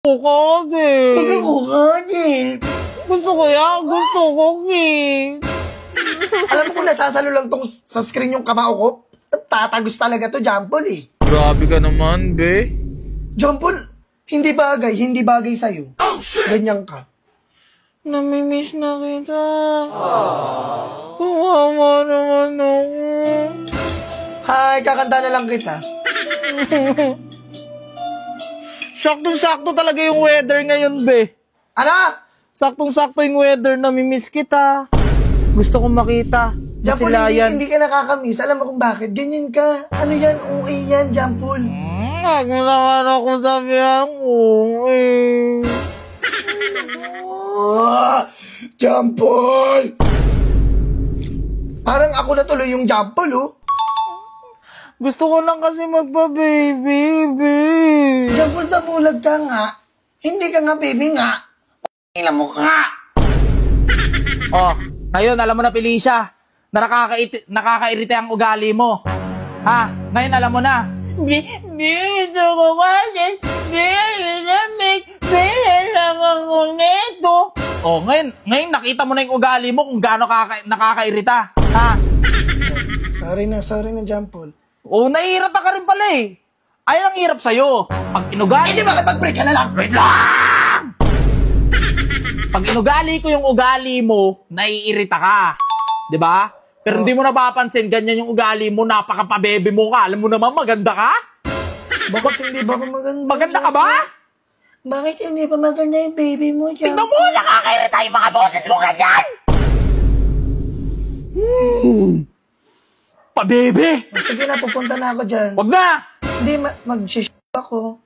Kukodil. Baby kukodil. Gusto ko yan. Gusto ko, King. Alam mo kung nasasalo lang tong sa screen yung kamao ko? Tatagos talaga to, Jampol eh. Grabe ka naman, be. Jampol, hindi bagay sa'yo. Oh, shit! Ganyan ka. Namimiss na kita. Kawawa naman ako. Hi, kakanta na lang kita. Saktong-sakto talaga yung weather ngayon, be. Ano? Saktong-sakto yung weather. Namimiss kita. Gusto kong makita. Jampol, hindi ka nakakamiss. Alam mo kung bakit? Ganyan ka. Ano yan? OA yan, Jampol. Huwag mo naman akong sabihan OA. Jampol! Parang ako na tuloy yung Jampol, oh. Gusto ko lang kasi magpa-baby, baby. Jampol, damulag ka nga. Hindi ka nga baby nga. Ilang mo ka. Oh, ngayon alam mo na, Felicia, na nakakairita ang ugali mo. Ha? Ngayon alam mo na. Gusto ko kasi, lang ako neto. Oh, ngayon nakita mo na yung ugali mo kung gaano nakakairita. Ha? Sorry na, Jampol. Oh, naiirita ka rin pala eh. Ayun ang hirap sa'yo. Pag inugali... Hindi ba kapag-break ka na lang? Wait lang! Pag inugali ko yung ugali mo, naiirita ka. Diba? Pero hindi mo napapansin, ganyan yung ugali mo, napaka-pabebe mo ka. Alam mo naman, maganda ka? Bakit hindi ba ako maganda? Maganda ka ba? Bakit hindi ba maganda yung baby mo, Jampol? Tignan mo, nakakairita yung mga boses mo ganyan! Pabebe! Sige na, pupunta na ako dyan. Wag na! Hindi, mag-shish ako.